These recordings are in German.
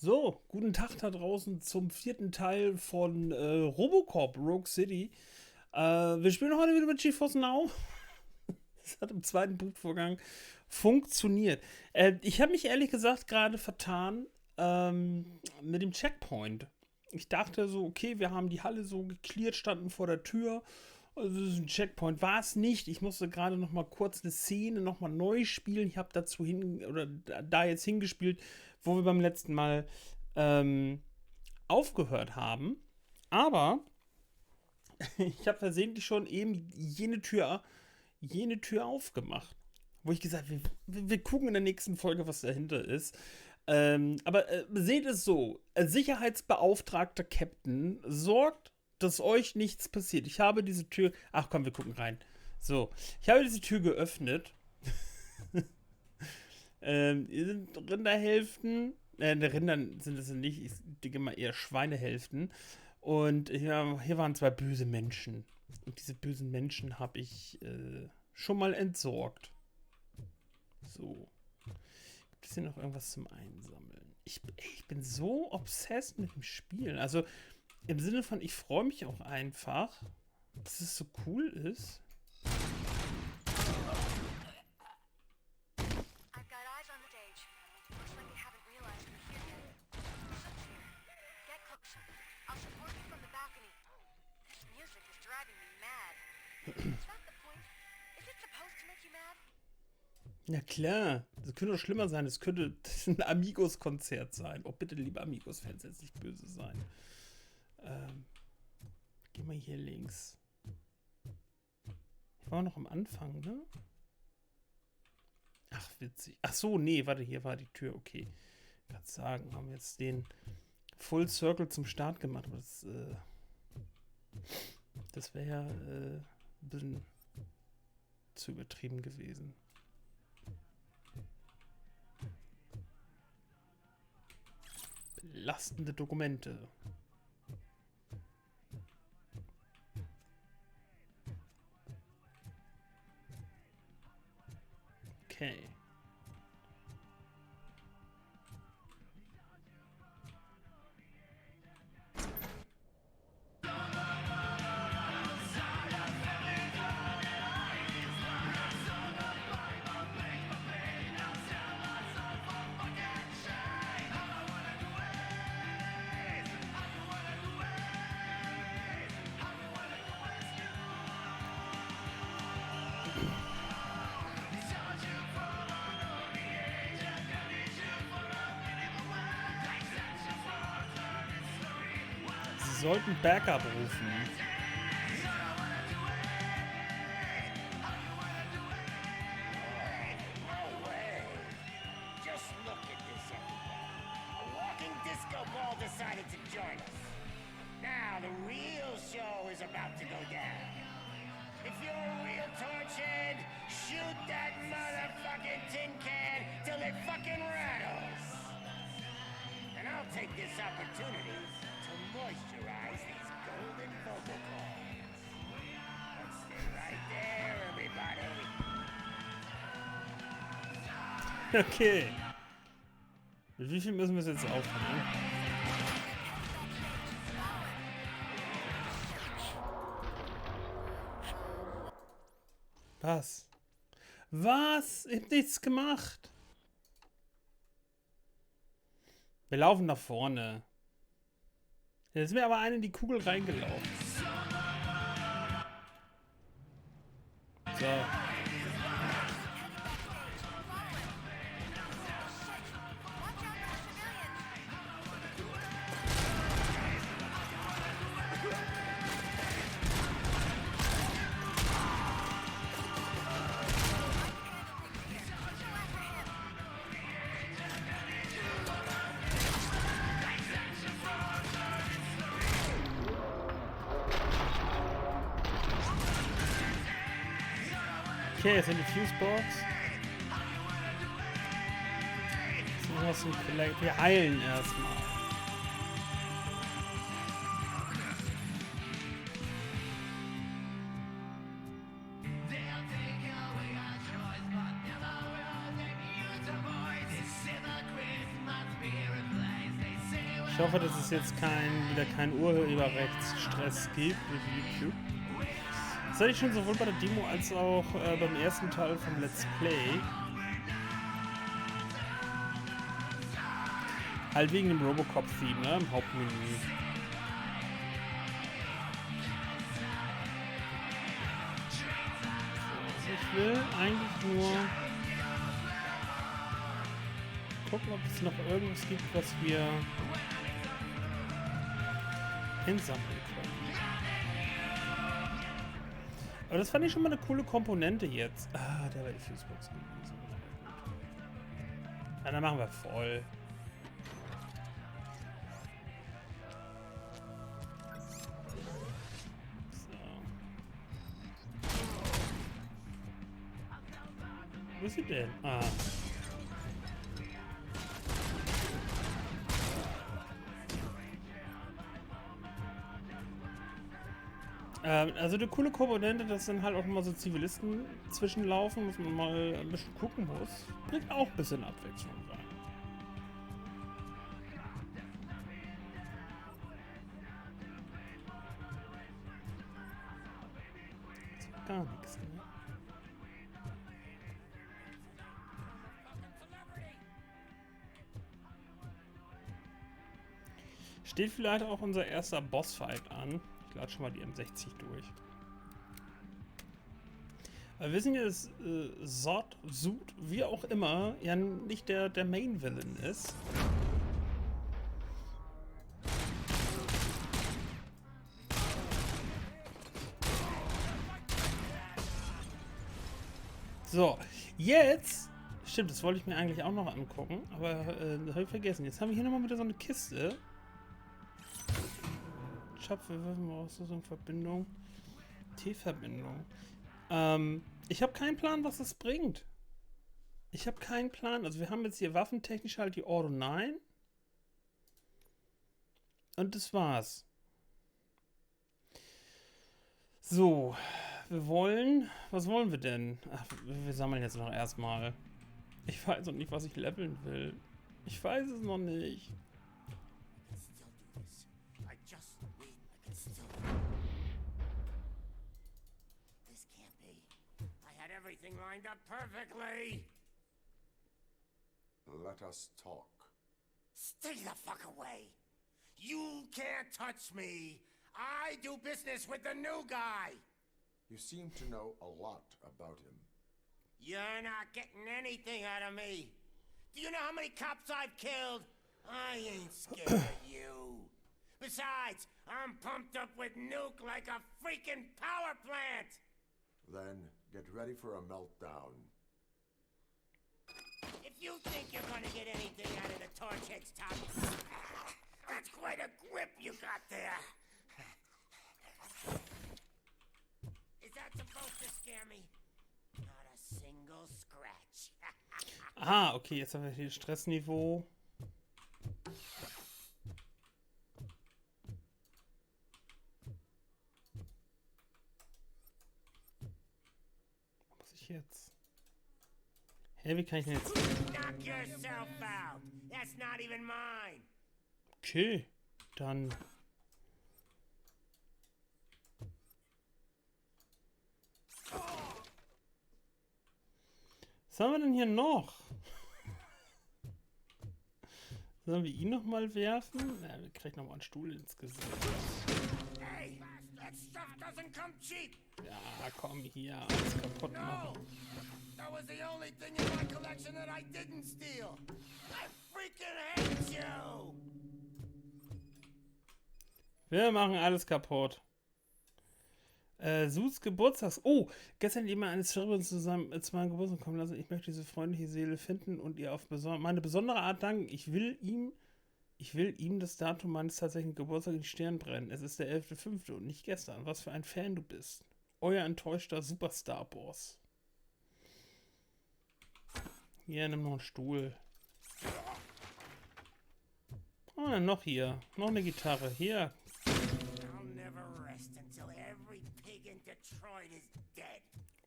So, guten Tag da draußen zum vierten Teil von Robocop Rogue City. Wir spielen heute wieder mit GeForce Now. Das hat im zweiten Bootvorgang funktioniert. Ich habe mich ehrlich gesagt gerade vertan mit dem Checkpoint. Ich dachte so, okay, wir haben die Halle so gecleart, standen vor der Tür. Also das ist ein Checkpoint. War es nicht. Ich musste gerade noch mal kurz eine Szene noch mal neu spielen. Ich habe dazu da jetzt hingespielt, wo wir beim letzten Mal aufgehört haben. Aber ich habe versehentlich schon eben jene Tür aufgemacht. Wo ich gesagt habe, wir gucken in der nächsten Folge, was dahinter ist. Aber seht es so: Als Sicherheitsbeauftragter Captain sorgt, dass euch nichts passiert. Ich habe diese Tür. Ach komm, wir gucken rein. So, ich habe diese Tür geöffnet. Hier sind Rinderhälften. Rindern sind es nicht. Ich denke mal eher Schweinehälften. Und hier waren zwei böse Menschen. Und diese bösen Menschen habe ich schon mal entsorgt. So. Gibt es hier noch irgendwas zum Einsammeln? Ich bin so obsessed mit dem Spielen. Also im Sinne von, ich freue mich auch einfach, dass es so cool ist. Ja klar, das könnte doch schlimmer sein. Das könnte ein Amigos-Konzert sein. Oh, bitte, liebe Amigos-Fans, jetzt nicht böse sein. Geh mal hier links. Ich war noch am Anfang, ne? Ach, witzig. Ach so, nee, warte, hier war die Tür. Okay. Ich kann sagen, haben wir jetzt den Full Circle zum Start gemacht. Aber das wäre ja ein bisschen zu übertrieben gewesen. Belastende Dokumente. Okay. Sie sollten Backup rufen. Decided to join us. Now the real show is about to go down. If you're a real torchhead, shoot that motherfucking tin can till it fucking rattles. And I'll take this opportunity to moisturize these golden vocal cords. Let's stay right there, everybody. Okay. Mit wie viel müssen wir es jetzt aufnehmen? Was? Was? Ich hab nichts gemacht. Wir laufen nach vorne. Jetzt ist mir aber eine in die Kugel reingelaufen. So. Okay, jetzt in die Fusebox. Wir eilen erstmal. Ich hoffe, dass es jetzt wieder keinen Urheberrechtsstress gibt mit YouTube. Das hatte ich schon sowohl bei der Demo als auch beim ersten Teil vom Let's Play. Halt wegen dem Robocop-Theme, ne, im Hauptmenü. Ich will eigentlich nur gucken, ob es noch irgendwas gibt, was wir hinsammeln können. Aber das fand ich schon mal eine coole Komponente jetzt. Ah, da war die Fusebox gewesen. Ja, dann machen wir voll. Wo ist sie denn? Ah. Also eine coole Komponente, dass dann halt auch mal so Zivilisten zwischenlaufen, dass man mal ein bisschen gucken muss. Bringt auch ein bisschen Abwechslung rein. Das gar nichts, ne? Steht vielleicht auch unser erster Bossfight an. Ich lade schon mal die M60 durch. Aber wir wissen ja, dass Sud, wie auch immer, ja nicht der Main-Villain ist. So, jetzt... Stimmt, das wollte ich mir eigentlich auch noch angucken, aber das habe ich vergessen. Jetzt haben wir hier nochmal wieder so eine Kiste. Schapfe, Verbindung. T-Verbindung. Ich habe keinen Plan, was das bringt. Ich habe keinen Plan. Also wir haben jetzt hier waffentechnisch halt die Ordo 9. Und das war's. So. Wir wollen... Was wollen wir denn? Ach, wir sammeln jetzt noch erstmal. Ich weiß noch nicht, was ich leveln will. Ich weiß es noch nicht. Everything lined up perfectly. Let us talk. Stay the fuck away. You can't touch me. I do business with the new guy. You seem to know a lot about him. You're not getting anything out of me. Do you know how many cops I've killed? I ain't scared of you. Besides, I'm pumped up with nuke like a freaking power plant. Then get ready for a meltdown. If you think you're gonna get anything out of the Torchhead's top, that's quite a grip you got there. Is that supposed to scare me? Not a single scratch. Ah, okay, jetzt haben wir hier Stressniveau. Jetzt. Hä, wie kann ich denn jetzt... Knock yourself out. That's not even mine. Okay, dann... Was haben wir denn hier noch? Sollen wir ihn nochmal werfen? Ja, wir kriegen nochmal einen Stuhl ins Gesicht. Hey, that stuff doesn't come cheap. Ja, komm hier, alles kaputt machen. That was the only thing in my collection that I didn't steal. I freaking hate you. Wir machen alles kaputt. Suds Geburtstags... Oh, gestern hat jemand eine Story zusammen zu meinem Geburtstag kommen lassen. Ich möchte diese freundliche Seele finden und ihr auf meine besondere Art danken. Ich will ihm das Datum meines tatsächlichen Geburtstags in die Stirn brennen. Es ist der 11.05. und nicht gestern. Was für ein Fan du bist. Euer enttäuschter Superstar-Boss. Hier, nimm noch einen Stuhl. Oh, noch hier. Noch eine Gitarre. Hier.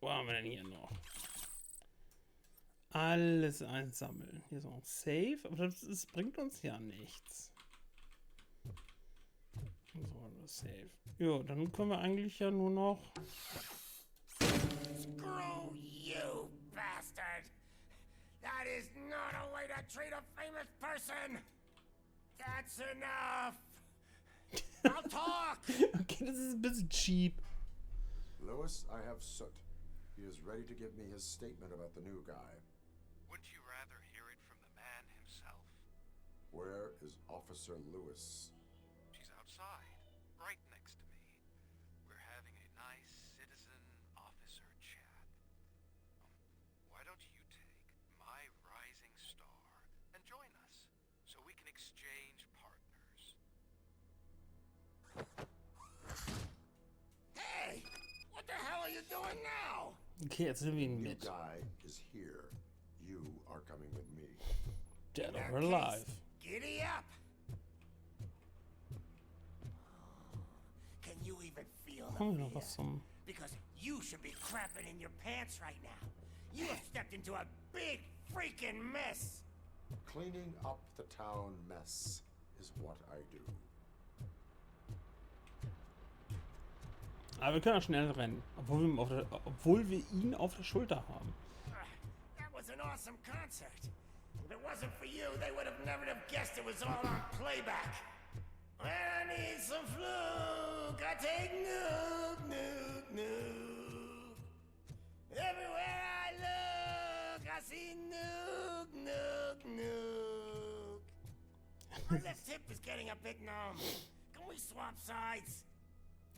Wo haben wir denn hier noch? Alles einsammeln. Hier so ein Save. Aber das bringt uns ja nichts. So, das Save. Ja, dann können wir eigentlich ja nur noch. Screw you, bastard! That is not a way to treat a famous person! That's enough! I'll talk! Okay, das ist ein bisschen cheap. Lewis, I have Soot. He is ready to give me his statement about the new guy. Wouldn't you rather hear it from the man himself? Where is Officer Lewis? She's outside, right next to me. We're having a nice citizen-officer chat. Why don't you take my rising star and join us, so we can exchange partners? Hey! What the hell are you doing now? Okay, jetzt nehmen wir ihn New mit. guy is here. You are coming with me. Dead In that or case, alive. Giddy up! Can you even feel Haben wir the noch fear? was zum. Because you should be crapping in your pants right now. You have stepped into a big freaking mess. Cleaning up the town mess is what I do. Aber wir können auch schnell rennen. Obwohl wir ihn auf der Schulter haben. That was an awesome concert. If it wasn't for you, they would have never have guessed it was all on playback. When I need some fluke, I take nuke, nuke, nuke. Everywhere I look, I see nuke, nuke, nuke. My left hip is getting a bit numb. Can we swap sides?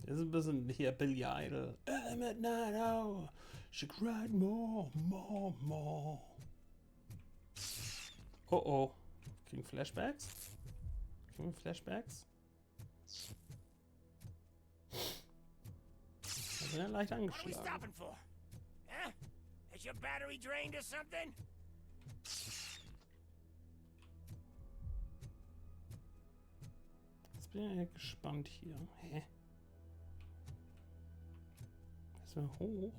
Das ist ein bisschen hier Billy Idol. Midnight hour. She cried more, more, more. Oh oh. Kriegen Flashbacks? Kriegen wir Flashbacks? Wir sind ja leicht What are we angeschlagen. stopping for? Huh? Is your battery drained or something? Jetzt bin ich ja gespannt hier. Hä? Müssen wir hoch?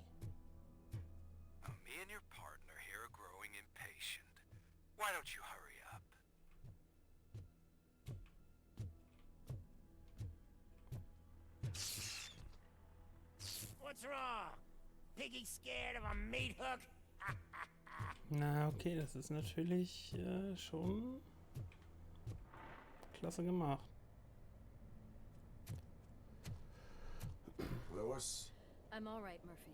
Me and your partner here are growing impatient. Why don't you hurry up? What's wrong? Piggy scared of a meat hook? Na, okay, das ist natürlich schon klasse gemacht. Lewis, I'm all right, Murphy.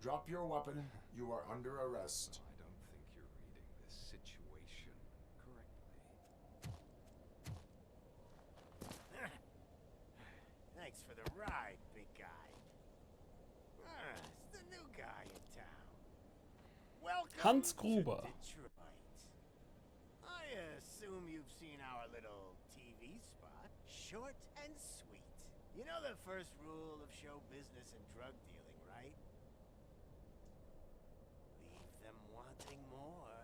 drop your weapon. You are under arrest. I don't think you're reading this situation correctly. Thanks for the ride, big guy. It's the new guy in town. Welcome Hans Gruber. to Detroit. I assume you've seen our little TV spot. Short and sweet. You know the first rule of show business and drug dealing, right? Leave them wanting more.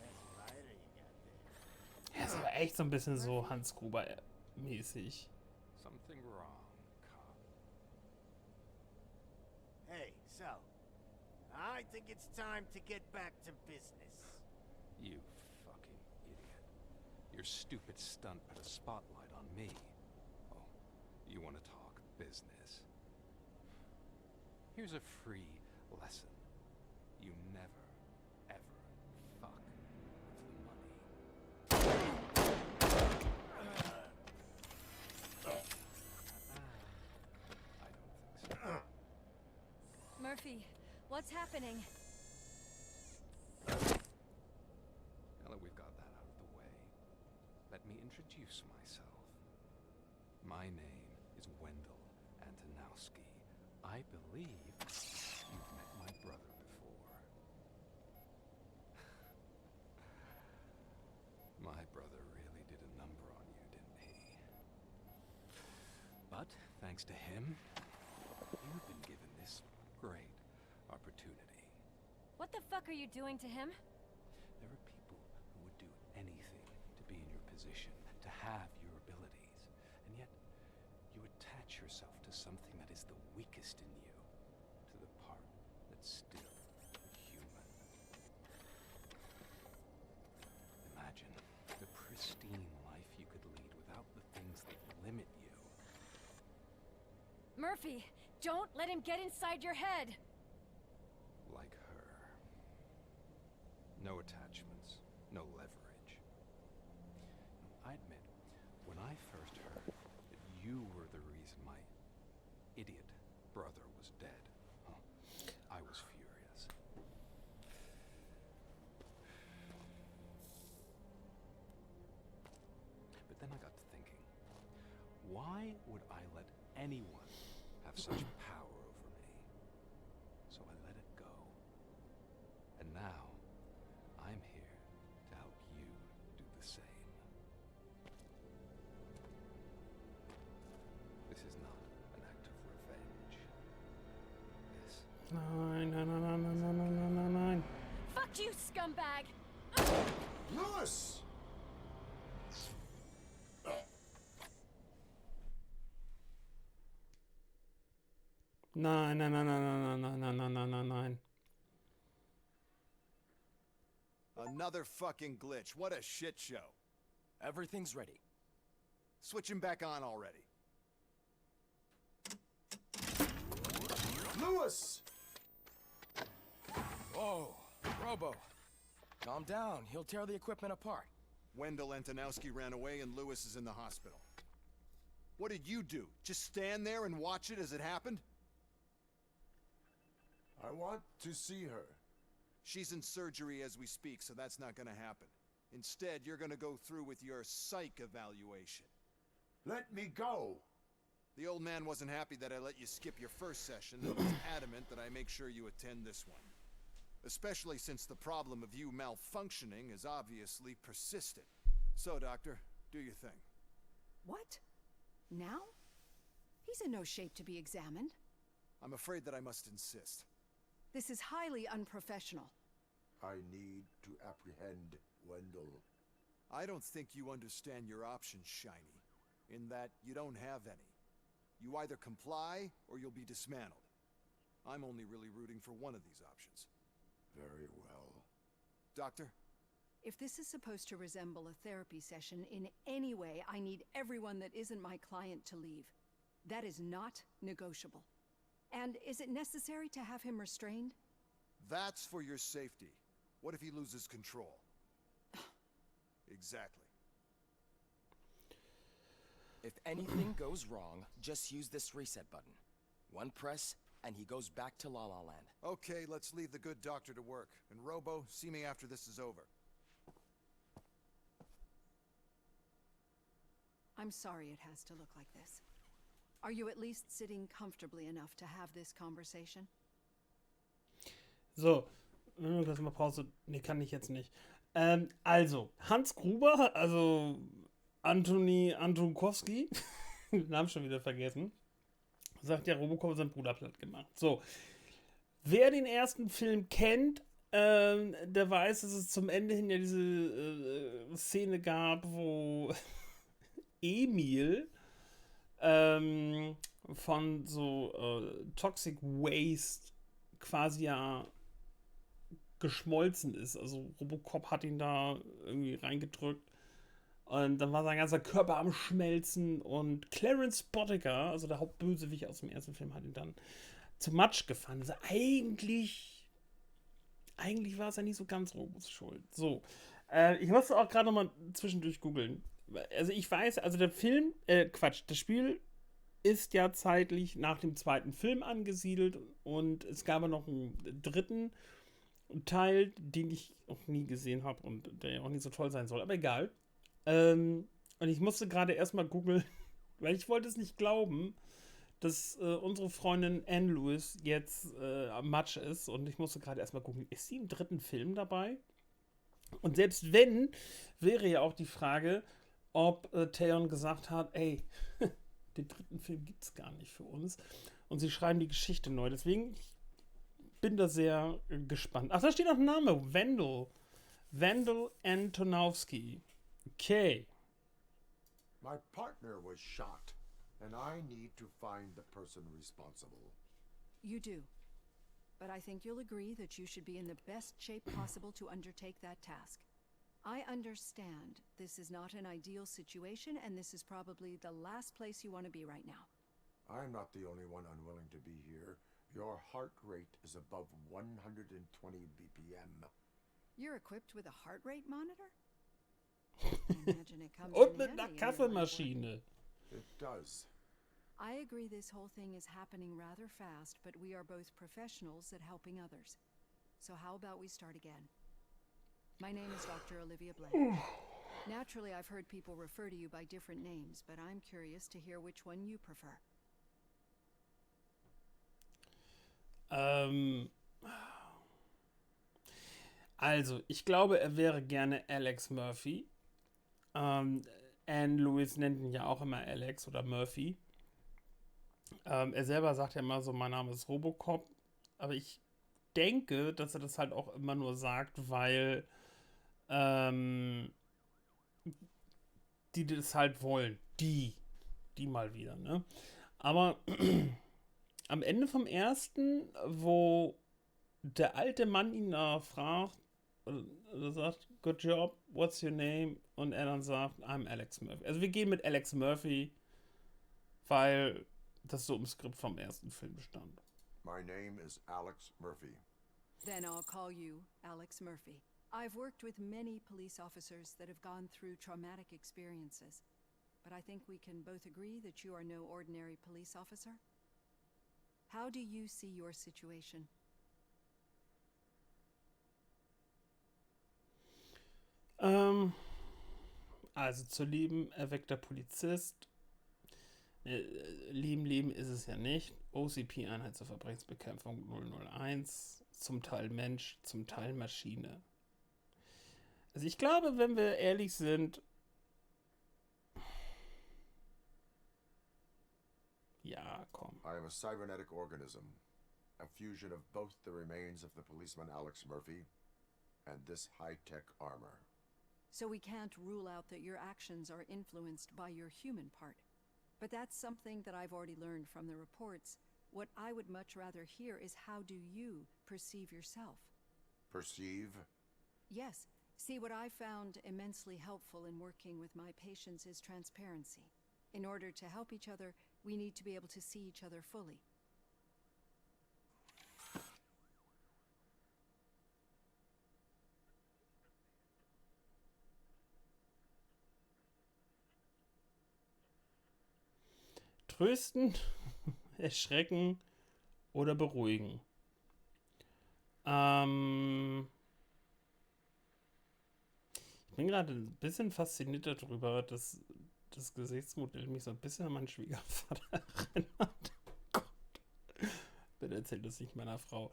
That's lighter you got there. Er ist aber echt so ein bisschen so Hans Gruber-mäßig. Something wrong, cop. Hey, so, I think it's time to get back to business. You fucking idiot. Your stupid stunt put a spotlight on me. Oh, you want to talk business? Here's a free lesson. You never, ever fuck with the money. I don't think so. Murphy, what's happening? Now that we've got that out of the way, let me introduce myself. My name is Wendell Antonowski. I believe you've met my brother before. My brother really did a number on you, didn't he? But thanks to him, you've been given this great opportunity. What the fuck are you doing to him? There are people who would do anything to be in your position, to have your abilities, and yet you attach yourself to something that is the weakest in you, to the part that's still human. Imagine Murphy, don't let him get inside your head. Like her. No attachments, no leverage. I admit, when I first heard that you were the reason my idiot brother was dead, I was furious. But then I got to thinking, why would I let anyone have such power over me? So I let it go. And now, I'm here to help you do the same. This is not an act of revenge. This Nein, nein, nein, nein, nein, nein, nein, nein, nein. Fuck you, scumbag! Lewis! Nein, nein, nein, nein, nein, nein, nein, nein, nein, nein, nein. Another fucking glitch. What a shit show. Everything's ready. Switch him back on already. Lewis! Whoa, Robo. Calm down. He'll tear the equipment apart. Wendell Antonowski ran away and Lewis is in the hospital. What did you do? Just stand there and watch it as it happened? I want to see her. She's in surgery as we speak, so that's not gonna happen. Instead, you're gonna go through with your psych evaluation. Let me go! The old man wasn't happy that I let you skip your first session and was adamant that I make sure you attend this one. Especially since the problem of you malfunctioning is obviously persistent. So, Doctor, do your thing. What? Now? He's in no shape to be examined. I'm afraid that I must insist. This is highly unprofessional. I need to apprehend Wendell. I don't think you understand your options, Shiny, in that you don't have any. You either comply or you'll be dismantled. I'm only really rooting for one of these options. Very well. Doctor? If this is supposed to resemble a therapy session in any way, I need everyone that isn't my client to leave. That is not negotiable. And is it necessary to have him restrained? That's for your safety. What if he loses control? Exactly. If anything goes wrong, just use this reset button. One press, and he goes back to La La Land. Okay, let's leave the good doctor to work. And Robo, see me after this is over. I'm sorry it has to look like this. Are you at least sitting comfortably enough to have this conversation? So, das mal Pause. Nee, kann ich jetzt nicht. Also, Hans Gruber, also Antoni Antonkowski, den Namen schon wieder vergessen, sagt ja, Robocop sein Bruder platt gemacht. So, wer den ersten Film kennt, der weiß, dass es zum Ende hin ja diese Szene gab, wo Emil von so Toxic Waste quasi ja geschmolzen ist. Also Robocop hat ihn da irgendwie reingedrückt und dann war sein ganzer Körper am Schmelzen und Clarence Boddicker, also der Hauptbösewicht aus dem ersten Film, hat ihn dann zu Matsch gefahren. Also eigentlich war es ja nicht so ganz Robos Schuld. So, ich musste auch gerade noch mal zwischendurch googeln. Also ich weiß, also der Film, das Spiel ist ja zeitlich nach dem zweiten Film angesiedelt und es gab ja noch einen dritten Teil, den ich auch nie gesehen habe und der ja auch nicht so toll sein soll, aber egal. Und ich musste gerade erstmal googeln, weil ich wollte es nicht glauben, dass unsere Freundin Anne Lewis jetzt am Matsch ist und ich musste gerade erstmal googeln, ist sie im dritten Film dabei? Und selbst wenn, wäre ja auch die Frage, ob Theon gesagt hat, ey, den dritten Film gibt es gar nicht für uns. Und sie schreiben die Geschichte neu. Deswegen, ich bin da sehr gespannt. Ach, da steht noch ein Name. Wendell Antonowski. Okay. My partner was shot, and I need to find the person responsible. You do. But I think you'll agree that you should be in the best shape possible to undertake that task. I understand this is not an ideal situation, and this is probably the last place you want to be right now. I'm not the only one unwilling to be here. Your heart rate is above 120 BPM. You're equipped with a heart rate monitor? I imagine it comes Und in mit handy einer in your line of work. Kaffeemaschine. It does. I agree this whole thing is happening rather fast, but we are both professionals at helping others. So how about we start again? My name is Dr. Olivia Blanche. Naturally, I've heard people refer to you by different names, but I'm curious to hear which one you prefer. Also, ich glaube, er wäre gerne Alex Murphy. Anne Lewis nennt ihn ja auch immer Alex oder Murphy. Er selber sagt ja immer so, mein Name ist Robocop. Aber ich denke, dass er das halt auch immer nur sagt, weil die das halt wollen. Die mal wieder, ne? Aber am Ende vom ersten, wo der alte Mann ihn fragt, oder sagt, good job, what's your name? Und er dann sagt, I'm Alex Murphy. Also wir gehen mit Alex Murphy, weil das so im Skript vom ersten Film stand. My name is Alex Murphy. Then I'll call you Alex Murphy. I've worked with many police officers that have gone through traumatic experiences, but I think we can both agree that you are no ordinary police officer. How do you see your situation? Also zu lieben, erweckter Polizist. Lieben ist es ja nicht. OCP-Einheit zur Verbrechensbekämpfung 001. Zum Teil Mensch, zum Teil Maschine. Also ich glaube, wenn wir ehrlich sind, ja, komm. I am a cybernetic organism, a fusion of both the remains of the policeman Alex Murphy and this high-tech armor. So we can't rule out that your actions are influenced by your human part. But that's something that I've already learned from the reports. What I would much rather hear is how do you perceive yourself? Perceive? Yes. See, what I found immensely helpful in working with my patients is transparency. In order to help each other, we need to be able to see each other fully. Trösten, erschrecken oder beruhigen. Ich bin gerade ein bisschen fasziniert darüber, dass das Gesichtsmodell mich so ein bisschen an meinen Schwiegervater erinnert. Gott. Bitte erzählt das nicht meiner Frau.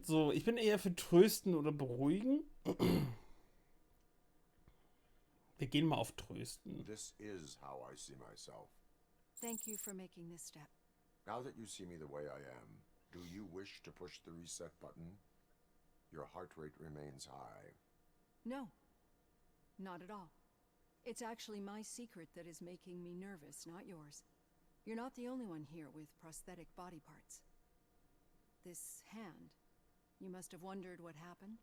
So, ich bin eher für trösten oder beruhigen. Wir gehen mal auf trösten. This is how I see myself. Thank you for making this step. Now that you see me the way I am, do you wish to push the reset button? Your heart rate remains high. No, not at all. It's actually my secret that is making me nervous, not yours. You're not the only one here with prosthetic body parts. This hand, you must have wondered what happened.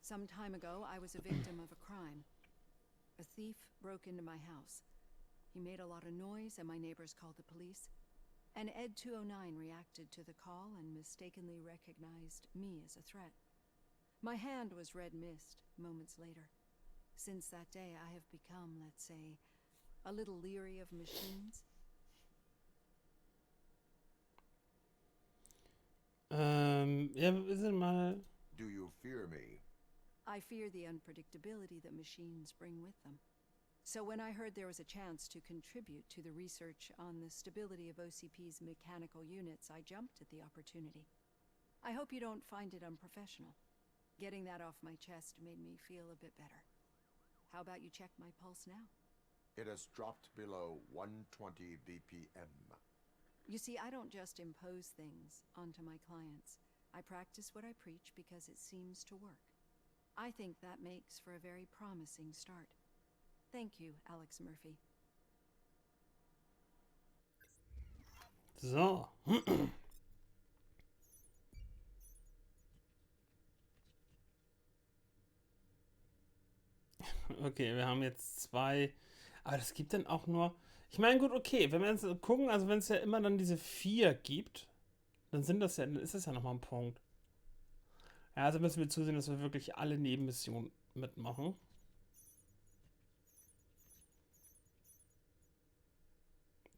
Some time ago, I was a victim of a crime. A thief broke into my house. He made a lot of noise and my neighbors called the police. And Ed 209 reacted to the call and mistakenly recognized me as a threat. My hand was red mist moments later. Since that day, I have become, let's say, a little leery of machines. Ja, wir sind mal. Do you fear me? I fear the unpredictability that machines bring with them. So when I heard there was a chance to contribute to the research on the stability of OCP's mechanical units, I jumped at the opportunity. I hope you don't find it unprofessional. Getting that off my chest made me feel a bit better. How about you check my pulse now? It has dropped below 120 BPM. You see, I don't just impose things onto my clients. I practice what I preach because it seems to work. I think that makes for a very promising start. Thank you, Alex Murphy. So. Okay, wir haben jetzt zwei. Aber das gibt dann auch nur. Ich meine, gut, okay, wenn wir jetzt gucken, also wenn es ja immer dann diese 4 gibt, dann sind das ja, dann ist das ja nochmal ein Punkt. Ja, also müssen wir zusehen, dass wir wirklich alle Nebenmissionen mitmachen.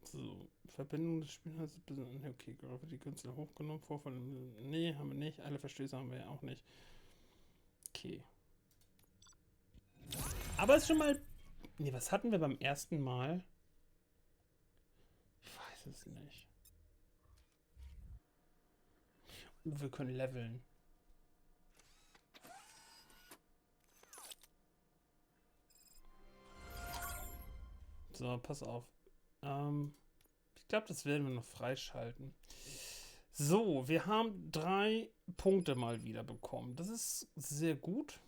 So, Verbindung des Spiels heißt ein bisschen. Okay, gerade die Künstler hochgenommen, Vorfall. Nee, haben wir nicht. Alle Verstöße haben wir ja auch nicht. Okay. Aber es ist schon mal. Nee, was hatten wir beim ersten Mal? Ich weiß es nicht. Wir können leveln. So, pass auf. Ich glaube, das werden wir noch freischalten. So, wir haben 3 Punkte mal wieder bekommen. Das ist sehr gut.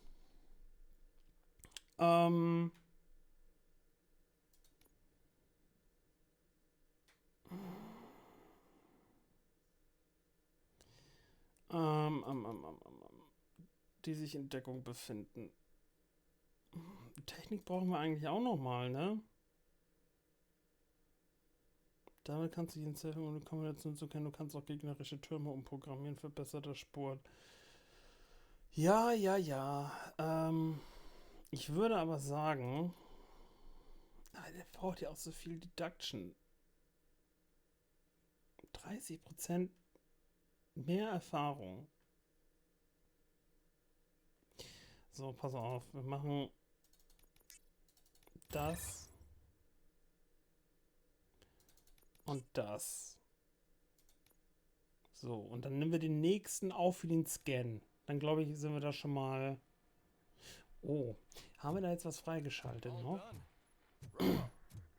Die sich in Deckung befinden. Technik brauchen wir eigentlich auch noch mal, ne? Damit kannst du jeden Zellen ohne Kombination zu kennen. Du kannst auch gegnerische Türme umprogrammieren, verbesserter Sport. Ja. Ich würde aber sagen, der braucht ja auch so viel Deduction. 30% mehr Erfahrung. So, pass auf. Wir machen das und das. So, und dann nehmen wir den nächsten auf für den Scan. Dann glaube ich, sind wir da schon mal... Oh, haben wir da jetzt was freigeschaltet noch? Robo,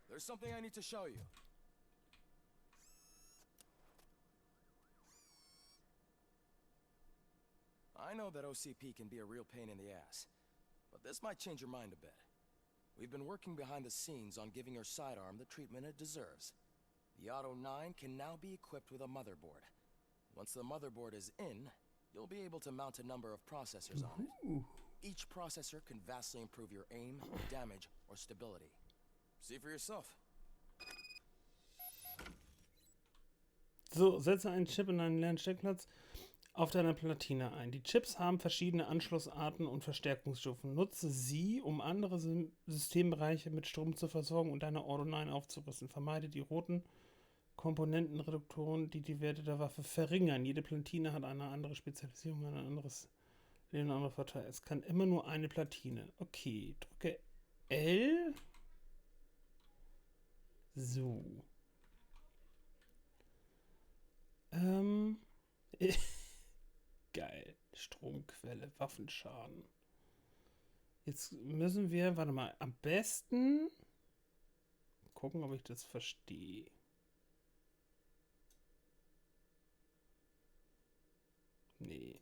there's something I need to show you. I know that OCP can be a real pain in the ass, but this might change your mind a bit. We've been working behind the scenes on giving your sidearm the treatment it deserves. The Auto 9 can now be equipped with a motherboard. Once the motherboard is in, you'll be able to mount a number of processors on it. Each processor can vastly improve your aim, damage, or stability. See for yourself. So, setze einen Chip in einen leeren Steckplatz auf deiner Platine ein. Die Chips haben verschiedene Anschlussarten und Verstärkungsstufen. Nutze sie, um andere Systembereiche mit Strom zu versorgen und deine Auto 9 aufzurüsten. Vermeide die roten Komponentenreduktoren, die die Werte der Waffe verringern. Jede Platine hat eine andere Spezialisierung, ein anderes Vorteil. Es kann immer nur eine Platine. Okay, drücke L. So. Geil. Stromquelle, Waffenschaden. Jetzt müssen wir, warte mal, am besten gucken, ob ich das verstehe. Nee.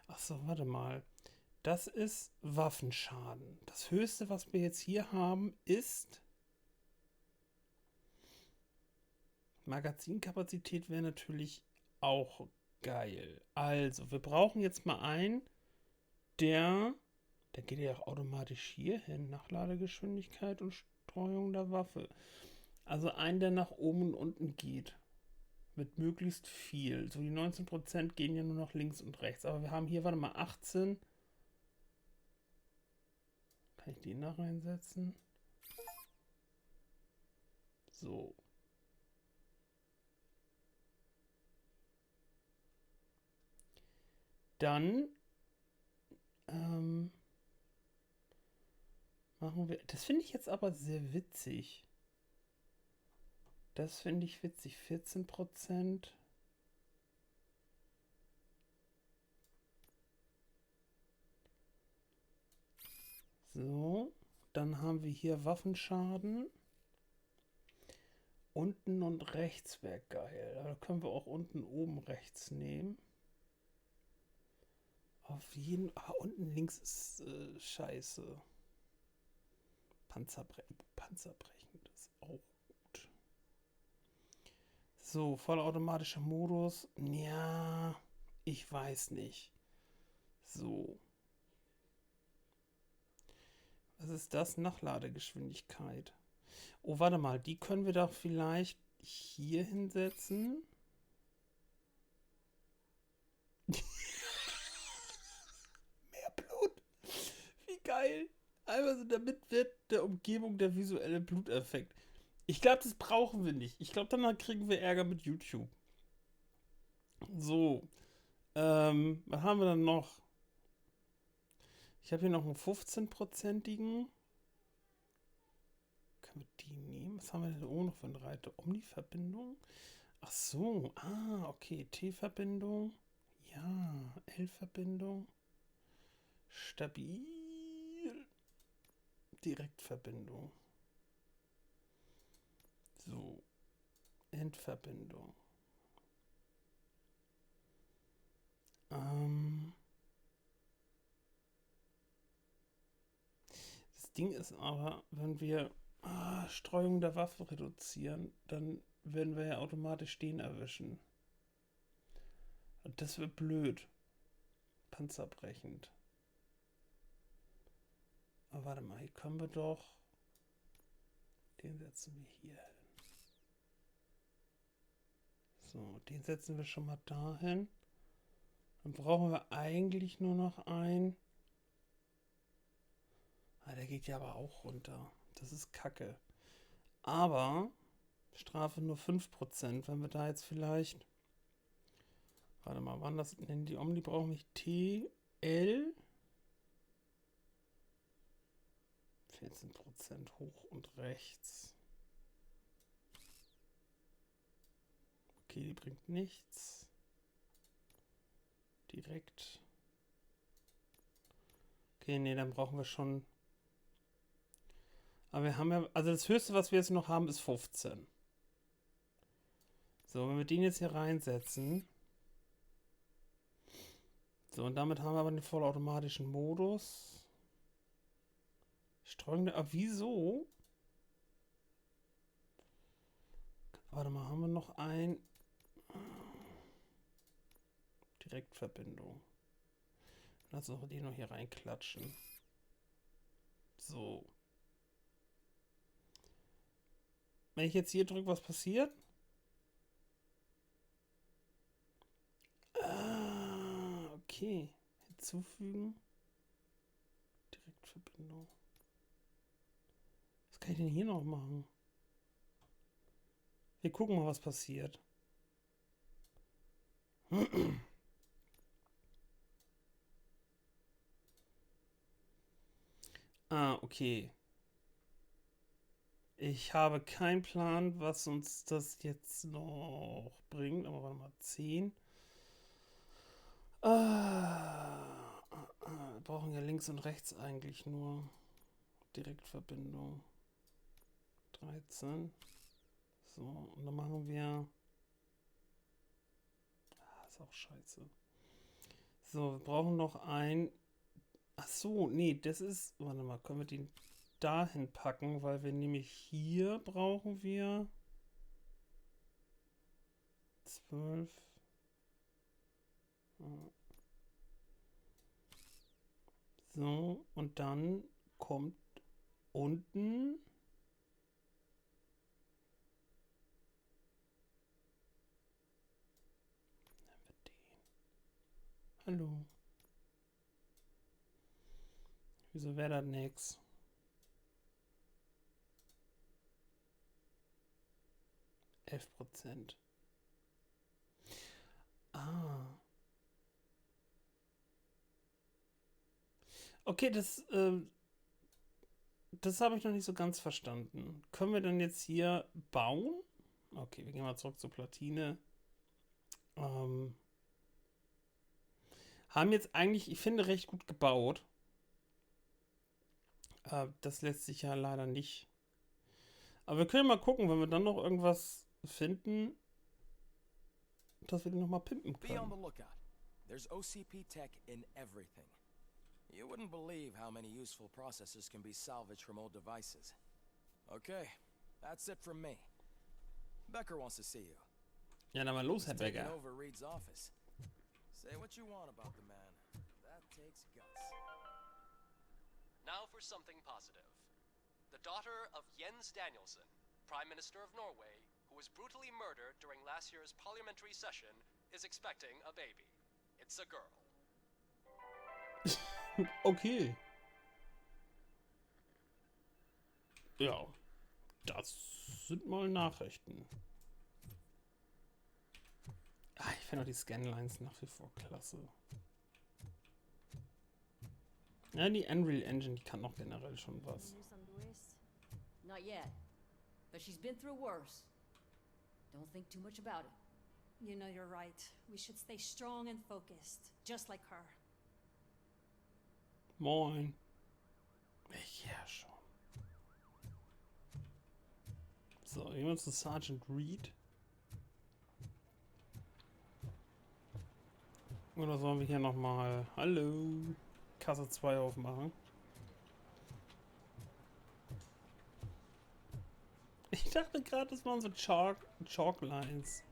Achso, warte mal. Das ist Waffenschaden. Das höchste, was wir jetzt hier haben, ist Magazinkapazität wäre natürlich auch geil. Also, wir brauchen jetzt mal einen, der geht ja auch automatisch hier hin. Nachladegeschwindigkeit und Streuung der Waffe. Also einen, der nach oben und unten geht. Mit möglichst viel. So die 19% gehen ja nur noch links und rechts. Aber wir haben hier, warte mal, 18. Kann ich den da reinsetzen? So. Dann machen wir... Das finde ich jetzt aber sehr witzig. Das finde ich witzig. 14%. So. Dann haben wir hier Waffenschaden. Unten und rechts wäre geil. Da können wir auch unten oben rechts nehmen. Auf jeden Fall. Unten links ist scheiße. Panzerbrechend ist auch gut. So, vollautomatischer Modus. Ja, ich weiß nicht. So. Was ist das? Nachladegeschwindigkeit. Oh, warte mal, die können wir doch vielleicht hier hinsetzen. Mehr Blut. Wie geil. Einmal so, damit wird der Umgebung der visuelle Bluteffekt. Ich glaube, das brauchen wir nicht. Ich glaube, danach kriegen wir Ärger mit YouTube. So. Was haben wir dann noch? Ich habe hier noch einen 15-prozentigen. Können wir die nehmen? Was haben wir denn oben noch für eine Reite? Omni-Verbindung? Ach so. Ah, okay. T-Verbindung. Ja. L-Verbindung. Stabil. Direktverbindung. So. Endverbindung. Das Ding ist aber, wenn wir Streuung der Waffe reduzieren, dann werden wir ja automatisch den erwischen. Und das wird blöd. Panzerbrechend. Aber warte mal, hier können wir doch... Den setzen wir hier hin. So, den setzen wir schon mal dahin. Dann brauchen wir eigentlich nur noch einen. Der geht ja aber auch runter. Das ist Kacke. Aber Strafe nur 5%. Wenn wir da jetzt vielleicht... Warte mal, wann das... Denn die Omni brauchen nicht T, L... 14% hoch und rechts. Okay, die bringt nichts. Direkt. Okay, nee, dann brauchen wir schon... Aber wir haben ja... Also das Höchste, was wir jetzt noch haben, ist 15. So, wenn wir den jetzt hier reinsetzen... So, und damit haben wir aber den vollautomatischen Modus. Streuung der... Aber wieso? Warte mal, haben wir noch ein... Direktverbindung. Lass uns die noch hier reinklatschen. So. Wenn ich jetzt hier drücke, was passiert? Okay. Hinzufügen. Direktverbindung. Was kann ich denn hier noch machen? Wir gucken mal, was passiert. Okay. Ich habe keinen Plan, was uns das jetzt noch bringt. Aber warte mal, 10. Wir brauchen ja links und rechts eigentlich nur Direktverbindung. 13. So, und dann machen wir... ist auch scheiße. So, wir brauchen noch ein... Ach so, nee, das ist... Warte mal, können wir den dahin packen, weil wir nämlich hier brauchen wir 12. So, und dann kommt unten hallo. Wieso wäre das nix? %. Okay, das habe ich noch nicht so ganz verstanden. Können wir dann jetzt hier bauen? Okay, wir gehen mal zurück zur Platine. Haben jetzt eigentlich, ich finde, recht gut gebaut. Das lässt sich ja leider nicht. Aber wir können mal gucken, wenn wir dann noch irgendwas finden, dass wir den nochmal pimpen Be on können. the lookout. There's OCP tech in everything. You wouldn't believe how many useful processors can be salvaged from old devices. Okay, that's it from me. Becker wants to see you. Ja, dann mal los, Herr He's taking Becker. over Reed's office. Say what you want about the man. That takes guts. Now for something positive. the daughter of Jens Danielsen, Prime Minister of Norway, who was brutally murdered during last year's parliamentary session, is expecting a baby. It's a girl. Okay. Ja, das sind mal Nachrichten. Ah, ich finde auch die Scanlines nach wie vor klasse. Ja, die Unreal Engine, die kann doch generell schon was. News on Luis? Not yet. But she's been through worse. Don't think too much about it. You know you're right. We should stay strong and focused, just like her. Moin. Ja, schon. So, gehen wir zu Sergeant Reed. Oder sollen wir hier nochmal, hallo, Kasse 2 aufmachen? Ich dachte gerade, das waren so Chalklines.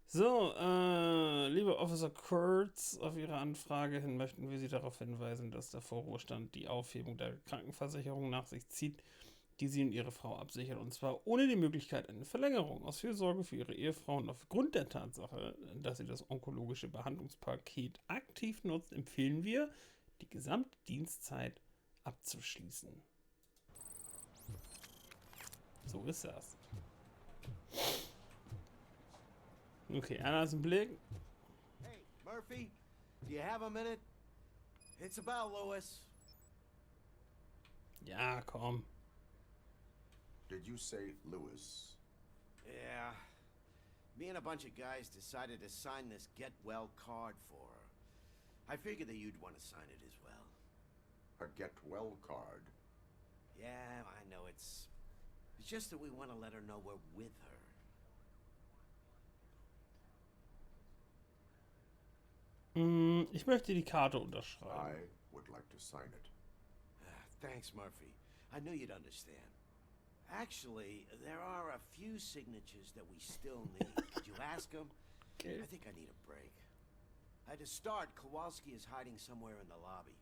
So, liebe Officer Kurtz, auf Ihre Anfrage hin möchten wir Sie darauf hinweisen, dass der Vorruhestand die Aufhebung der Krankenversicherung nach sich zieht, die Sie und Ihre Frau absichern, und zwar ohne die Möglichkeit einer Verlängerung. Aus Fürsorge für Ihre Ehefrau und aufgrund der Tatsache, dass sie das onkologische Behandlungspaket aktiv nutzt, empfehlen wir, die gesamte Dienstzeit abzuschließen. So ist das. Okay, einer ist im Blick. Hey, Murphy, do you have a minute? It's about Lewis. Ja, komm. Did you say Lewis? Yeah. Me and a bunch of guys decided to sign this get well card for her. I figured that you'd want to sign it as well. A get well card? Yeah, I know it's just that we want to let her know we're with her. Ich möchte die Karte unterschreiben. I would like to sign it. Thanks, Murphy. I knew you'd understand. Actually, there are a few signatures that we still need. Could you ask them? Okay. I think I need a break. To start, Kowalski is hiding somewhere in the lobby.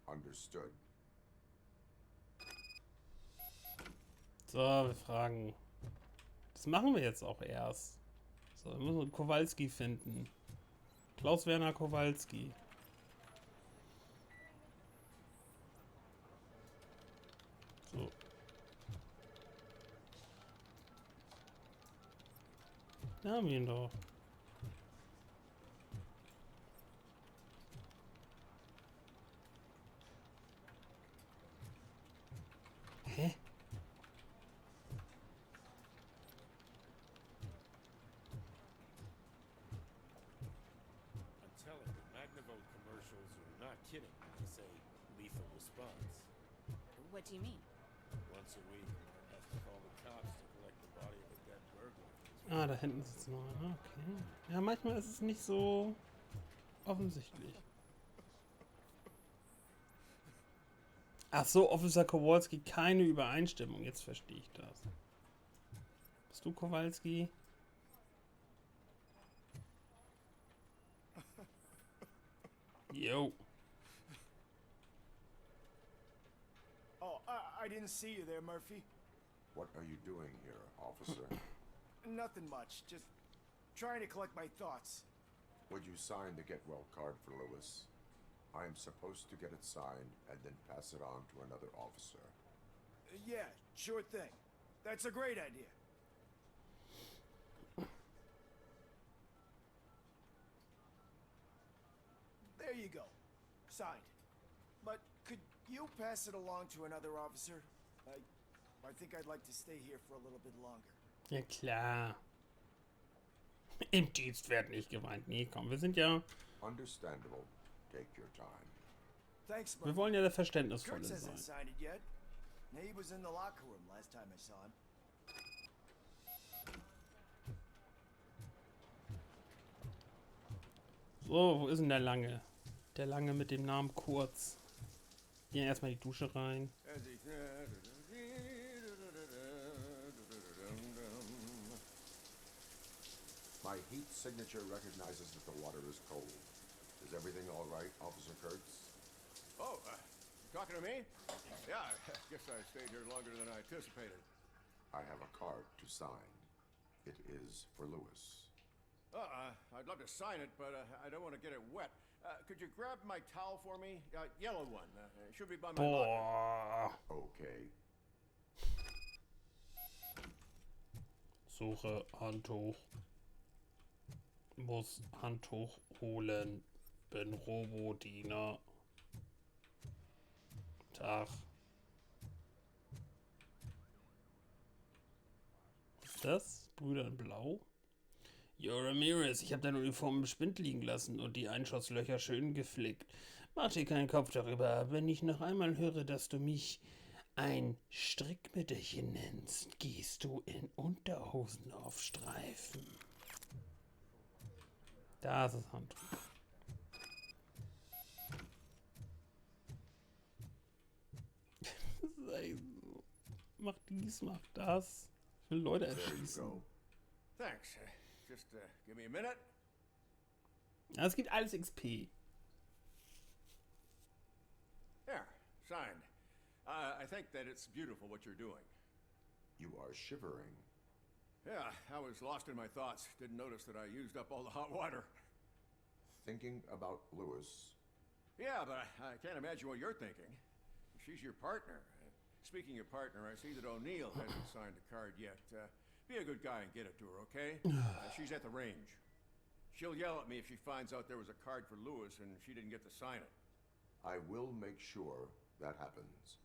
Understood. So, wir fragen. Das machen wir jetzt auch erst. So, wir müssen Kowalski finden. Klaus-Werner Kowalski. So. Da haben wir ihn doch. Hä? Kidding when they say lethal response. What do you mean? Once a week, I have to call the cops to collect the body of a dead burglar. Ah, da hinten sitzt noch einer. Okay. Ja, manchmal ist es nicht so offensichtlich. Ach so, Officer Kowalski, keine Übereinstimmung. Jetzt verstehe ich das. Bist du Kowalski? Yo. Oh, I didn't see you there, Murphy. What are you doing here, officer? Nothing much. Just trying to collect my thoughts. Would you sign the get well card for Lewis? I am supposed to get it signed and then pass it on to another officer. Yeah, sure thing. That's a great idea. There you go. Signed. But could you pass it along to another officer? I think I'd like to stay here for a little bit longer. Ja klar. Im Dienst wird nicht geweint. Nee, komm, wir sind ja... Understandable. Take your time. Thanks, Wir wollen ja der Verständnisvolle Kurtz hasn't sein. signed it yet. He was in the locker room last time I saw him. So, wo ist denn der Lange? Der Lange mit dem Namen Kurz. Gehen erstmal die Dusche rein. My heat signature recognizes that the water is cold. Is everything all right, Officer Kurtz? Oh, talking to me? Yeah, I guess I stayed here longer than I anticipated. I have a card to sign. It is for Lewis. I'd love to sign it, but I don't want to get it wet. Could you grab my towel for me? Yellow one. It should be by my locker. Okay. Suche Handtuch. Muss Handtuch holen. Bin Robodiener. Tag. Was ist das? Brüder in Blau? Yo, Ramirez, ich habe deine Uniform im Spind liegen lassen und die Einschusslöcher schön geflickt. Mach dir keinen Kopf darüber. Wenn ich noch einmal höre, dass du mich ein Strickmütterchen nennst, gehst du in Unterhosen auf Streifen. Das ist Handtuch. Mach dies, mach das. Ich will Leute erschießen. Thanks. Just give me a minute. Ja, es gibt alles XP. There, signed. I think that it's beautiful what you're doing. You are shivering. Yeah, I was lost in my thoughts. Didn't notice that I used up all the hot water. Thinking about Lewis. Yeah, but I can't imagine what you're thinking. She's your partner. Speaking of partner, I see that O'Neill hasn't signed a card yet. Be a good guy and get it to her, okay? She's at the range. She'll yell at me if she finds out there was a card for Lewis and she didn't get to sign it. I will make sure that happens.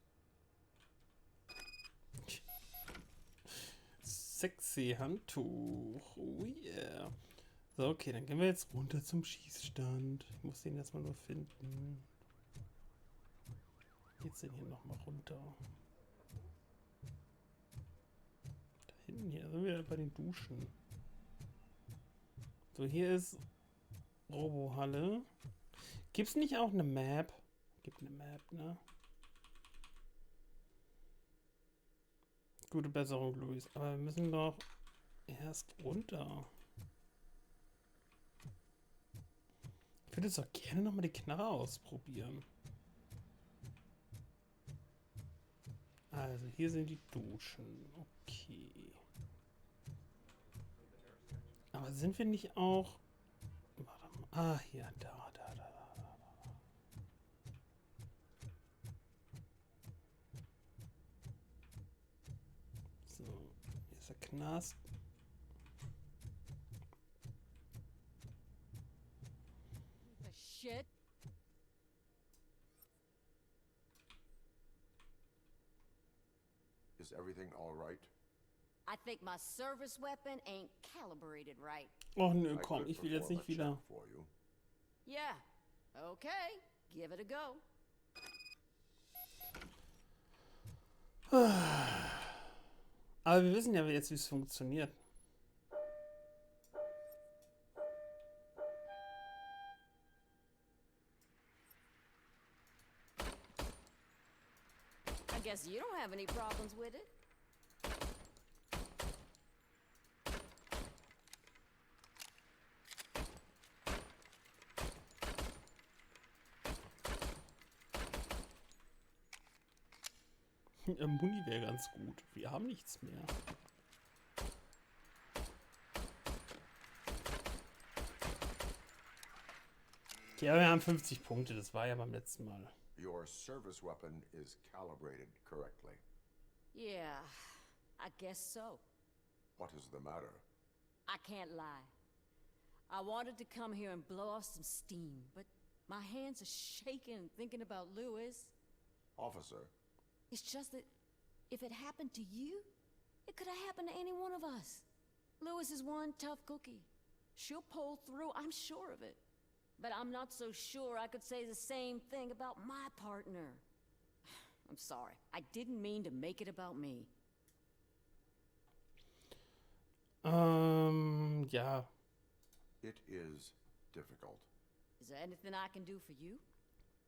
Sexy Handtuch. Oh yeah. So, okay, dann gehen wir jetzt runter zum Schießstand. Ich muss den erstmal nur finden. Geht's denn hier nochmal runter? Da hinten hier sind wir bei den Duschen. So, hier ist Robohalle. Gibt's nicht auch eine Map? Gibt eine Map, ne? Gute Besserung, Luis. Aber wir müssen doch erst runter. Ich würde jetzt auch gerne nochmal die Knarre ausprobieren. Also, hier sind die Duschen. Okay. Aber sind wir nicht auch... Warte mal. Ah, hier, da. So, hier ist der Knast. Shit. Is everything all right? I think my service weapon ain't calibrated right. Oh nö, komm, ich will jetzt nicht wieder. Yeah. Okay. Give it a go. Aber wir wissen ja jetzt, wie es funktioniert. I guess you don't have any problems with it. Muni wäre ganz gut. Wir haben nichts mehr. Okay, aber wir haben 50 Punkte. Das war ja beim letzten Mal. Your service weapon is calibrated correctly. Yeah, I guess so. What is the matter? I can't lie. I wanted to come here and blow off some steam, but my hands are shaking thinking about Lewis. Officer. It's just that if it happened to you, it could have happened to any one of us. Lewis is one tough cookie. She'll pull through, I'm sure of it. But I'm not so sure I could say the same thing about my partner. I'm sorry. I didn't mean to make it about me. Ja. It is difficult. Is there anything I can do for you?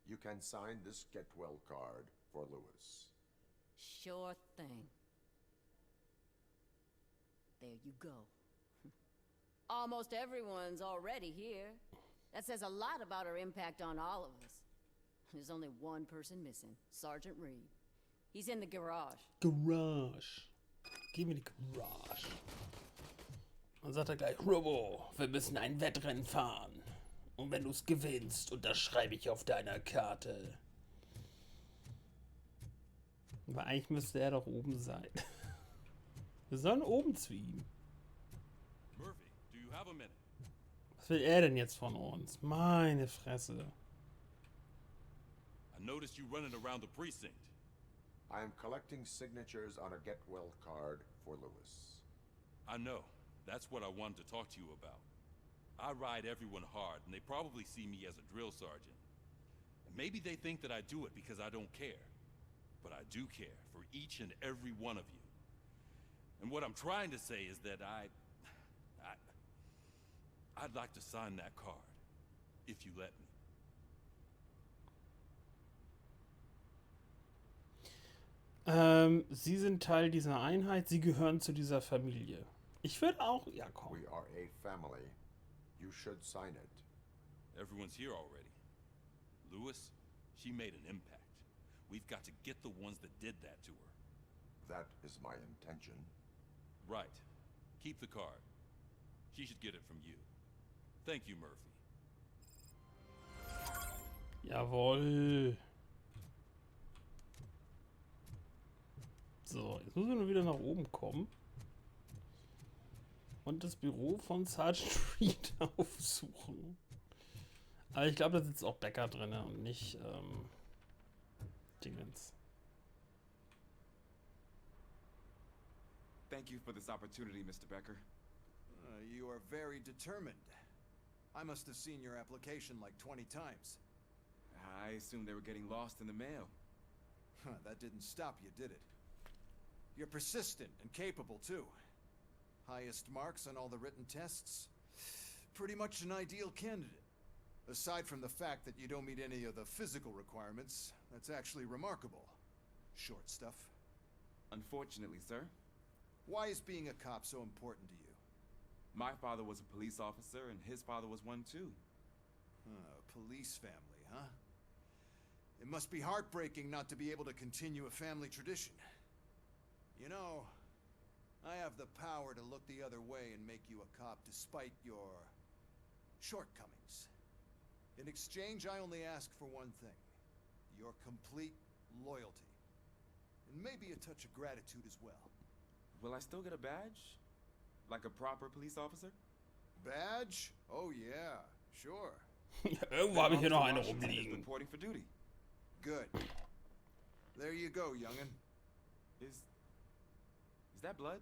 You can sign this get well card for Lewis. Sure thing. There you go. Almost everyone's already here. That says a lot about her impact on all of us. There's only one person missing, Sergeant Reed. He's in the garage. Garage. Geh mir die Garage. Dann sagt er gleich, Robo, wir müssen ein Wettrennen fahren. Und wenn du es gewinnst, unterschreibe ich auf deiner Karte. Aber eigentlich müsste er doch oben sein. Wir sollen oben zu ihm. Murphy, do you have a minute? Was will er denn jetzt von uns? Meine Fresse. I noticed you running around the precinct. I am collecting signatures on a get well card for Lewis. I know. That's what I wanted to talk to you about. I ride everyone hard, and they probably see me as a drill sergeant. And maybe they think that I do it because I don't care. But I do care for each and every one of you. And what I'm trying to say is that I'd like to sign that card, if you let me. Sie sind Teil dieser Einheit, Sie gehören zu dieser Familie. Ich würde auch, ja komm. We are a family. You should sign it. Everyone's here already. Lewis, she made an impact. We've got to get the ones that did that to her. That is my intention. Right. Keep the card. She should get it from you. Thank you, Murphy. Jawohl. So, jetzt müssen wir nur wieder nach oben kommen. Und das Büro von Sergeant Reed aufsuchen. Aber ich glaube, da sitzt auch Becker drin und nicht Dingens. Thank you for this opportunity, Mr. Becker. You are very determined. I must have seen your application like 20 times. I assumed they were getting lost in the mail. That didn't stop you, did it? You're persistent and capable, too. Highest marks on all the written tests. Pretty much an ideal candidate. Aside from the fact that you don't meet any of the physical requirements, that's actually remarkable. Short stuff. Unfortunately, sir. Why is being a cop so important to you? My father was a police officer, and his father was one, too. Police family, huh? It must be heartbreaking not to be able to continue a family tradition. You know, I have the power to look the other way and make you a cop despite your shortcomings. In exchange, I only ask for one thing. Your complete loyalty. And maybe a touch of gratitude as well. Will I still get a badge? Like a proper police officer? Badge? Oh yeah, sure. Irgendwo habe ich hier noch eine rumliegen. Reporting for duty. Good. There you go, young'un. Is that blood?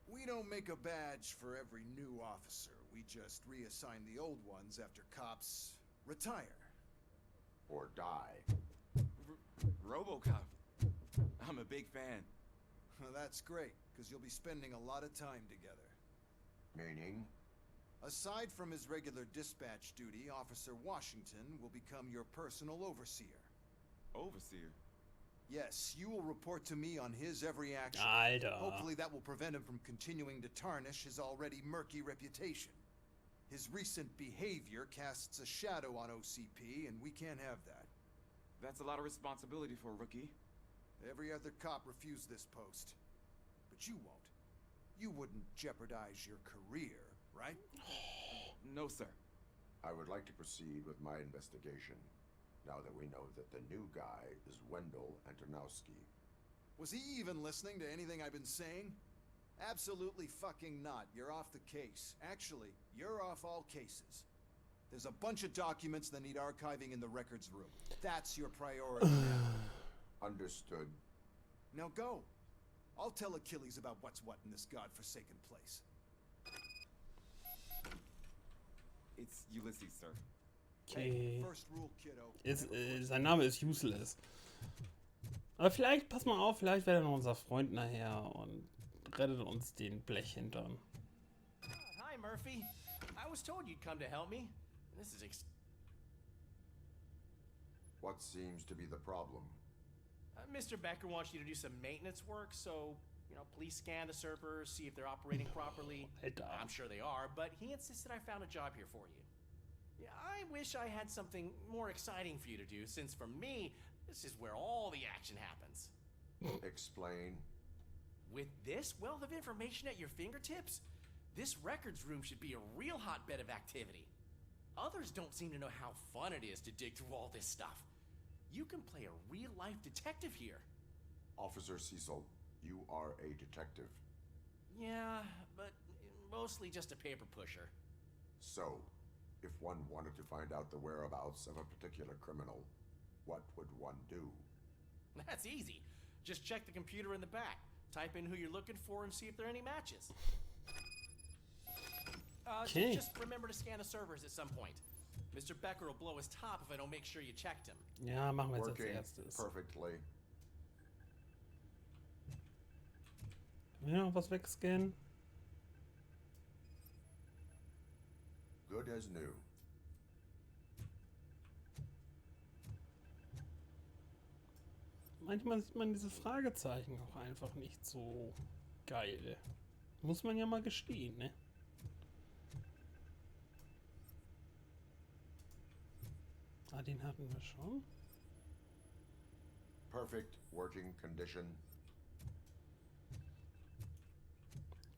We don't make a badge for every new officer. We just reassign the old ones after cops retire. Or die. Robocop. I'm a big fan. Well, that's great, because you'll be spending a lot of time together. Meaning? Aside from his regular dispatch duty, Officer Washington will become your personal overseer. Overseer? Yes, you will report to me on his every action. Alter. Hopefully that will prevent him from continuing to tarnish his already murky reputation. His recent behavior casts a shadow on OCP, and we can't have that. That's a lot of responsibility for a rookie. Every other cop refused this post. But you won't. You wouldn't jeopardize your career, right? No, sir. I would like to proceed with my investigation, now that we know that the new guy is Wendell Antonowski. Was he even listening to anything I've been saying? Absolutely fucking not. You're off the case. Actually, you're off all cases. There's a bunch of documents that need archiving in the records room. That's your priority now. Understood. Now go. I'll tell Achilles about what's what in this godforsaken place. It's Ulysses, sir. Okay. First rule, kiddo. Sein Name ist Useless. Aber vielleicht, pass mal auf, vielleicht wäre er noch unser Freund nachher und rettet uns den Blechhintern. Hi, Murphy. I was told you'd come to help me. This is What seems to be the problem? Mr. Becker wants you to do some maintenance work, so, please scan the servers, see if they're operating properly. I'm sure they are, but he insisted I found a job here for you. Yeah, I wish I had something more exciting for you to do, since for me, this is where all the action happens. Explain. With this wealth of information at your fingertips, this records room should be a real hotbed of activity. Others don't seem to know how fun it is to dig through all this stuff. You can play a real-life detective here. Officer Cecil, you are a detective. Yeah, but mostly just a paper pusher. So, if one wanted to find out the whereabouts of a particular criminal, what would one do? That's easy. Just check the computer in the back. Type in who you're looking for and see if there are any matches. Okay. Just remember to scan the servers at some point. Mr. Becker will blow his top if I don't make sure you checked him. Ja, machen wir jetzt als Working erstes. perfectly. Können wir noch was wegscannen? Good as new. Manchmal sieht man diese Fragezeichen auch einfach nicht so geil. Muss man ja mal gestehen, ne? Ah, den hatten wir schon. Perfect working condition.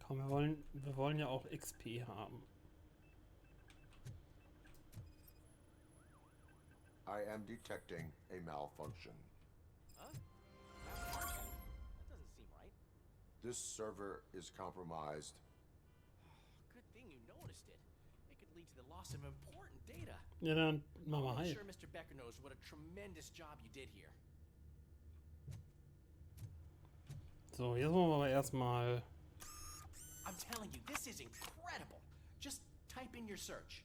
Komm, wir wollen ja auch XP haben. I am detecting a malfunction. Huh? Malfunction? That doesn't seem right. This server is compromised. Good thing you noticed it. It could lead to the loss of important data. Ja, dann machen wir I'm halt. sure Mr. Becker knows what a tremendous job you did here. So, jetzt wollen wir aber erstmal. I'm telling you, this is incredible. Just type in your search.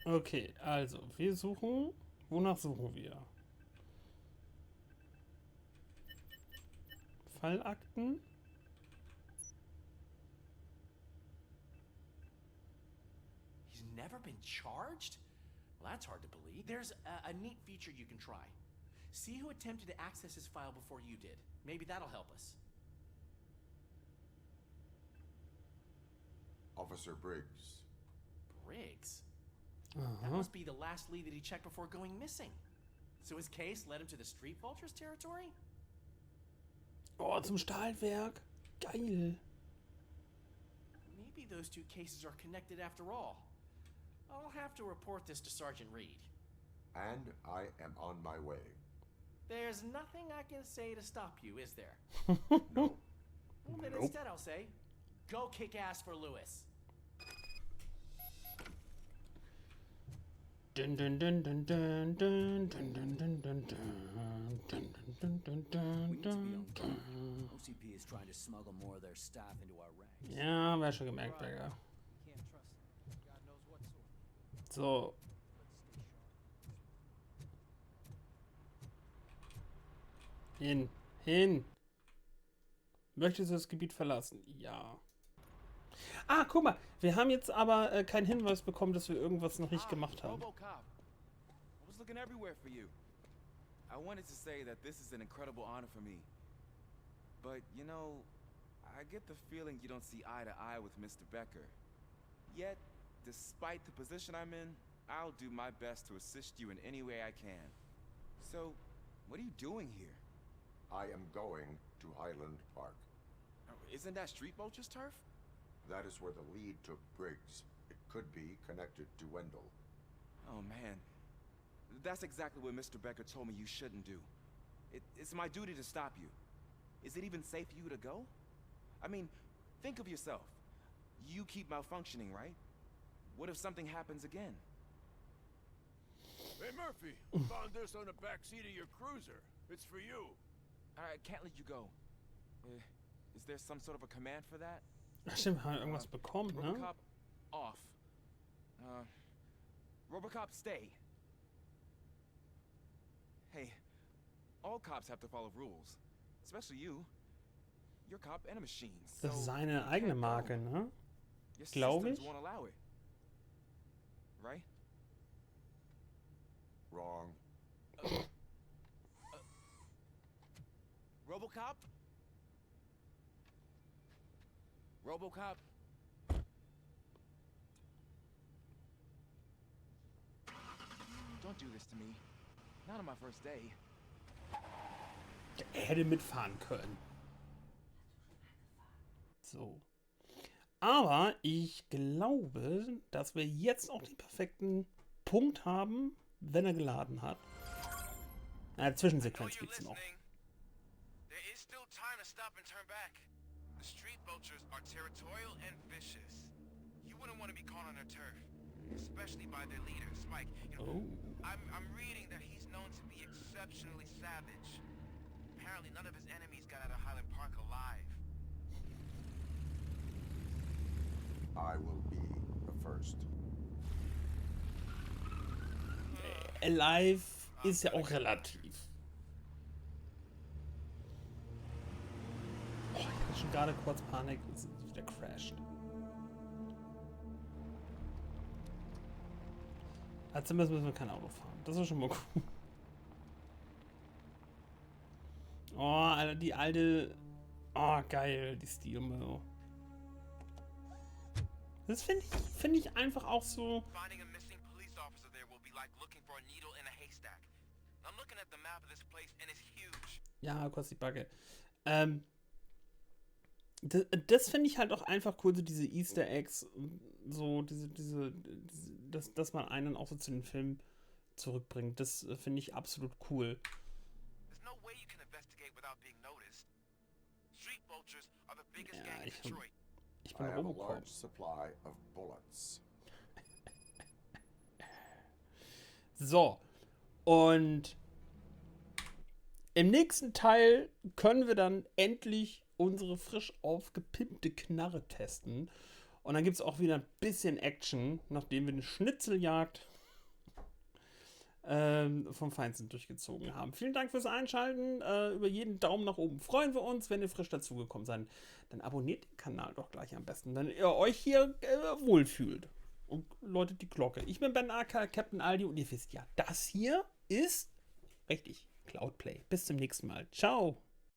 Okay, also, wir suchen. Wonach suchen wir? Fallakten. He's never been charged? Well, that's hard to believe. There's a neat feature you can try. See who attempted to access his file before you did. Maybe that'll help us. Officer Briggs. Briggs? That must be the last lead that he checked before going missing. So his case led him to the Street Vultures territory? Oh, zum Stahlwerk. Geil. Maybe those two cases are connected after all. I'll have to report this to Sergeant Reed. And I am on my way. There's nothing I can say to stop you, is there? No. Well, then instead I'll say, go kick ass for Lewis. Dun dun dun dun dun dun dun dun dun dun dun dun dun dun dun dun. OCP is trying to smuggle more of their staff into our ranks. Ja, haben wir schon gemerkt, Digga. So. Hin. Möchtest du das Gebiet verlassen? Ja. Ah, guck mal. Wir haben jetzt aber keinen Hinweis bekommen, dass wir irgendwas noch nicht gemacht haben. Robocop. I was looking everywhere for you. I wanted to say that this is an incredible honor for me. But, you know, I get the feeling you don't see eye to eye with Mr. Becker. Yet, despite the position I'm in, I'll do my best to assist you in any way I can. So, what are you doing here? I am going to Highland Park. Isn't that Street Vulture's turf? That is where the lead took Briggs. It could be connected to Wendell. Oh, man. That's exactly what Mr. Becker told me you shouldn't do. It's my duty to stop you. Is it even safe for you to go? I mean, think of yourself. You keep malfunctioning, right? What if something happens again? Hey, Murphy, found this on the back seat of your cruiser. It's for you. I can't let you go. Is there some sort of a command for that? Ach stimmt, wir haben irgendwas bekommen, ne? Robocop off. Robocop stay. Hey, all cops have to follow rules. Especially you. You're a cop and a machine. Das ist seine eigene Marke, ne? Your Glaube systems ich. won't allow it. Right? Wrong. Robocop? Robocop? Don't do this to me. Not on my first day. Er hätte mitfahren können. So. Aber ich glaube, dass wir jetzt auch den perfekten Punkt haben, wenn er geladen hat. Zwischensequenz gibt es noch. There is still time to stop and turn back. The street vultures are territorial and vicious. You wouldn't want to be caught on their turf, especially by their leader, Spike. You know, I'm reading that he's known to be exceptionally savage. Apparently, none of his enemies got out of Highland Park alive. I will be the first. Alive ist ja auch relativ. Oh, ich hatte schon gerade kurz Panik, dass es wieder crasht. Als müssen wir kein Auto fahren. Das ist schon mal cool. Oh, Alter, die alte... Oh, geil, die Steel Mill. Das finde ich einfach auch so... Finding a missing police officer there will be like looking for a needle in a haystack. I'm looking at the map of this place and it's huge. Ja, kurz die Backe. Das finde ich halt auch einfach cool, so diese Easter Eggs, so dass man einen auch so zu den Filmen zurückbringt. Das finde ich absolut cool. There's no way you can investigate without being noticed. Street vultures are the biggest gang in Detroit. Ich bin I have a Robocop. large supply of bullets. So. Und im nächsten Teil können wir dann endlich unsere frisch aufgepimpte Knarre testen. Und dann gibt es auch wieder ein bisschen Action, nachdem wir eine Schnitzeljagd vom Feinsten durchgezogen haben. Vielen Dank fürs Einschalten. Über jeden Daumen nach oben freuen wir uns. Wenn ihr frisch dazugekommen seid, dann abonniert den Kanal doch gleich am besten, wenn ihr euch hier wohlfühlt. Und läutet die Glocke. Ich bin Ben aka Captain Aldi und ihr wisst ja, das hier ist richtig Cloudplay. Bis zum nächsten Mal. Ciao.